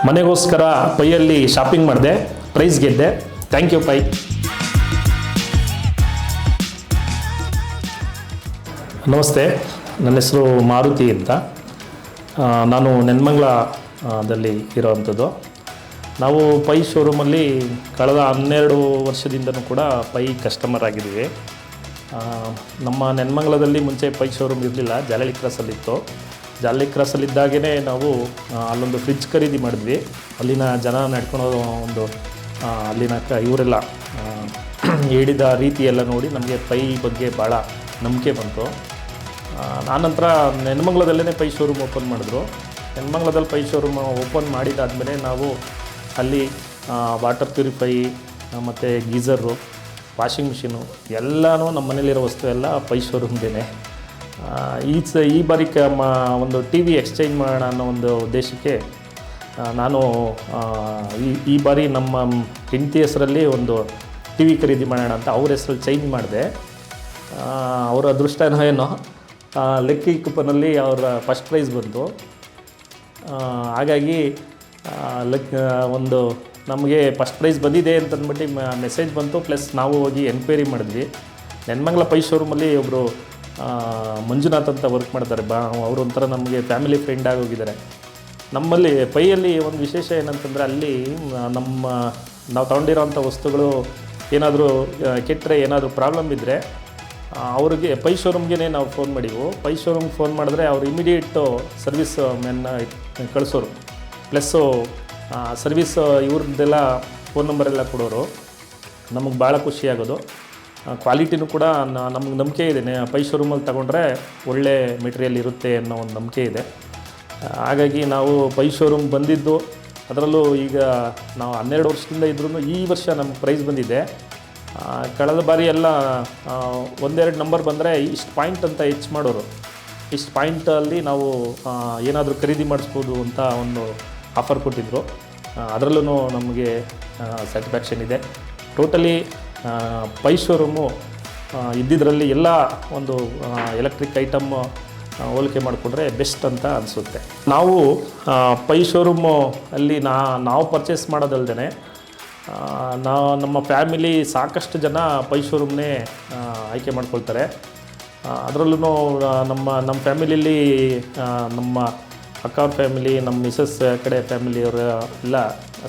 ಮನೆಗೋಸ್ಕರ ಪೈಯಲ್ಲಿ ಶಾಪಿಂಗ್ ಮಾಡಿದೆ, ಪ್ರೈಸ್ ಗೆದ್ದೆ. Thank you Pai. ನಮಸ್ತೆ, ನನ್ನ ಹೆಸರು ಮಾರುತಿ ಅಂತ. ನಾನು ನೆನ್ಮಂಗ್ಲದಲ್ಲಿ ಇರೋವಂಥದ್ದು. ನಾವು ಪೈ ಶೋರೂಮಲ್ಲಿ ಕಳೆದ 12 ವರ್ಷದಿಂದನೂ ಕೂಡ ಪೈ ಕಸ್ಟಮರ್ ಆಗಿದ್ದೀವಿ. ನಮ್ಮ ನೆನ್ಮಂಗ್ಲದಲ್ಲಿ ಮುಂಚೆ ಪೈ ಶೋರೂಮ್ ಇರಲಿಲ್ಲ, ಜಾಲಹಳ್ಳಿ ಕ್ರಾಸಲ್ಲಿತ್ತು. ಜಾಲಹಳ್ಳಿ ಕ್ರಾಸಲ್ಲಿದ್ದಾಗೇ ನಾವು ಅಲ್ಲೊಂದು ಫ್ರಿಡ್ಜ್ ಖರೀದಿ ಮಾಡಿದ್ವಿ. ಅಲ್ಲಿನ ಜನ ನಡ್ಕೊಳೋ ಒಂದು ಅಲ್ಲಿನ ಇವರೆಲ್ಲ ಹೇಳಿದ ರೀತಿ ಎಲ್ಲ ನೋಡಿ ನಮಗೆ ಪೈ ಬಗ್ಗೆ ಭಾಳ ನಂಬಿಕೆ ಬಂತು. ಆನಂತರ ನೆನ್ಮಂಗ್ಲದಲ್ಲೇ ಪೈ ಶೋರೂಮ್ ಓಪನ್ ಮಾಡಿದ್ರು. ನೆನ್ಮಂಗ್ಲದಲ್ಲಿ ಪೈ ಶೋರೂಮ್ ಓಪನ್ ಮಾಡಿದಾದಮೇಲೆ ನಾವು ಅಲ್ಲಿ ವಾಟರ್ ಪ್ಯೂರಿಫೈ ಮತ್ತು ಗೀಝರು, ವಾಷಿಂಗ್ ಮಿಷಿನು ಎಲ್ಲನೂ ನಮ್ಮ ಮನೇಲಿರೋ ವಸ್ತು ಎಲ್ಲ ಪೈ ಶೋರೂಮ್ದೇನೆ. ಈ ಬಾರಿ ಒಂದು ಟಿ ವಿ ಎಕ್ಸ್ಚೇಂಜ್ ಮಾಡೋಣ ಅನ್ನೋ ಒಂದು ಉದ್ದೇಶಕ್ಕೆ ನಾನು ಈ ಬಾರಿ ನಮ್ಮ ಹೆಂಡತಿ ಹೆಸರಲ್ಲಿ ಒಂದು ಟಿ ವಿ ಖರೀದಿ ಮಾಡೋಣ ಅಂತ ಅವ್ರ ಹೆಸರಲ್ಲಿ ಚೇಂಜ್ ಮಾಡಿದೆ. ಅವರ ಅದೃಷ್ಟನೋ ಏನೋ ಲಕ್ಕಿ ಕೂಪನಲ್ಲಿ ಅವರ ಫಸ್ಟ್ ಪ್ರೈಸ್ ಬಂತು. ಹಾಗಾಗಿ ಒಂದು ನಮಗೆ ಫಸ್ಟ್ ಪ್ರೈಸ್ ಬಂದಿದೆ ಅಂತಂದ್ಬಿಟ್ಟು ಮೆಸೇಜ್ ಬಂತು. ಪ್ಲಸ್ ನಾವು ಹೋಗಿ ಎನ್ಕ್ವೈರಿ ಮಾಡಿದ್ವಿ. ನೆನ್ಮಂಗ್ಲ ಪೈ ಶೋರೂಮಲ್ಲಿ ಒಬ್ಬರು ಮಂಜುನಾಥ್ ಅಂತ ವರ್ಕ್ ಮಾಡ್ತಾರೆ. ಅವರು ಒಂಥರ ನಮಗೆ ಫ್ಯಾಮಿಲಿ ಫ್ರೆಂಡ್ ಆಗೋಗಿದ್ದಾರೆ. ನಮ್ಮಲ್ಲಿ ಪೈಯಲ್ಲಿ ಒಂದು ವಿಶೇಷ ಏನಂತಂದರೆ, ಅಲ್ಲಿ ನಾವು ತಗೊಂಡಿರೋಂಥ ವಸ್ತುಗಳು ಏನಾದರೂ ಕೆಟ್ಟರೆ, ಏನಾದರೂ ಪ್ರಾಬ್ಲಮ್ ಇದ್ದರೆ ಅವ್ರಿಗೆ ಪೈ ಶೋರೂಮ್ಗೆ ನಾವು ಫೋನ್ ಮಾಡಿವು. ಪೈ ಶೋರೂಮ್ಗೆ ಫೋನ್ ಮಾಡಿದ್ರೆ ಅವ್ರು ಇಮಿಡಿಯೇಟು ಸರ್ವಿಸ್ ಮೆನ್ನ ಕಳಿಸೋರು. ಪ್ಲಸ್ಸು ಸರ್ವಿಸ್ ಇವ್ರದ್ದೆಲ್ಲ ಫೋನ್ ನಂಬರೆಲ್ಲ ಕೊಡೋರು. ನಮಗೆ ಭಾಳ ಖುಷಿಯಾಗೋದು. ಕ್ವಾಲಿಟಿನೂ ಕೂಡ ನಮಗೆ ನಂಬಿಕೆ ಇದೆ. ಪೈ ಶೋರೂಮಲ್ಲಿ ತಗೊಂಡ್ರೆ ಒಳ್ಳೆ ಮೆಟೀರಿಯಲ್ ಇರುತ್ತೆ ಅನ್ನೋ ಒಂದು ನಂಬಿಕೆ ಇದೆ. ಹಾಗಾಗಿ ನಾವು ಪೈ ಶೋರೂಮ್ ಬಂದಿದ್ದು, ಅದರಲ್ಲೂ ಈಗ ನಾವು 12 ವರ್ಷದಿಂದ ಇದ್ರೂ ಈ ವರ್ಷ ನಮ್ಗೆ ಪ್ರೈಸ್ ಬಂದಿದೆ. ಕಳೆದ ಬಾರಿ ಎಲ್ಲ 1-2 ನಂಬರ್ ಬಂದರೆ ಇಷ್ಟು ಪಾಯಿಂಟ್ ಅಂತ ಹೆಚ್ಚು ಮಾಡೋರು. ಇಷ್ಟು ಪಾಯಿಂಟಲ್ಲಿ ನಾವು ಏನಾದರೂ ಖರೀದಿ ಮಾಡಿಸ್ಬೋದು ಅಂತ ಒಂದು ಆಫರ್ ಕೊಟ್ಟಿದ್ದರು. ಅದರಲ್ಲೂ ನಮಗೆ ಸ್ಯಾಟಿಸ್ಫ್ಯಾಕ್ಷನ್ ಇದೆ. ಟೋಟಲಿ ಪೈ ಶೋರೂಮು ಇದ್ದಿದ್ದರಲ್ಲಿ ಎಲ್ಲ ಒಂದು ಎಲೆಕ್ಟ್ರಿಕ್ ಐಟಮ್ ಹೋಲಿಕೆ ಮಾಡಿಕೊಂಡ್ರೆ ಬೆಸ್ಟ್ ಅಂತ ಅನಿಸುತ್ತೆ. ನಾವು ಪೈ ಶೋರೂಮು ಅಲ್ಲಿ ನಾವು ಪರ್ಚೇಸ್ ಮಾಡೋದಲ್ದೇ ನಮ್ಮ ಫ್ಯಾಮಿಲಿ ಸಾಕಷ್ಟು ಜನ ಪೈ ಶೋರೂಮ್ನೇ ಆಯ್ಕೆ ಮಾಡ್ಕೊಳ್ತಾರೆ. ಅದರಲ್ಲೂ ನಮ್ಮ ಫ್ಯಾಮಿಲಿಯಲ್ಲಿ ನಮ್ಮ ಅಕ್ಕವ್ರ ಫ್ಯಾಮಿಲಿ, ನಮ್ಮ ಮಿಸಸ್ ಕಡೆ ಫ್ಯಾಮಿಲಿಯವರು ಎಲ್ಲ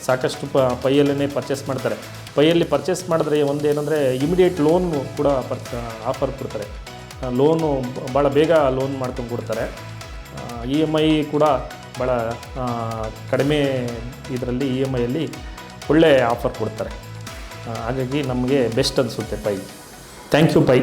ಸಾಕಷ್ಟು ಪೈಯಲ್ಲೇ ಪರ್ಚೇಸ್ ಮಾಡ್ತಾರೆ. ಪೈಯಲ್ಲಿ ಪರ್ಚೇಸ್ ಮಾಡಿದ್ರೆ ಒಂದೇನೆಂದರೆ ಇಮಿಡಿಯೇಟ್ ಲೋನ್ ಕೂಡ ಆಫರ್ ಕೊಡ್ತಾರೆ. ಲೋನು ಭಾಳ ಬೇಗ ಲೋನ್ ಮಾಡ್ಕೊಂಡು ಕೊಡ್ತಾರೆ. EMI ಕೂಡ ಭಾಳ ಕಡಿಮೆ ಇದರಲ್ಲಿ EMIಯಲ್ಲಿ ಒಳ್ಳೆ ಆಫರ್ ಕೊಡ್ತಾರೆ. ಹಾಗಾಗಿ ನಮಗೆ ಬೆಸ್ಟ್ ಅನಿಸುತ್ತೆ ಪೈ. Thank you pi.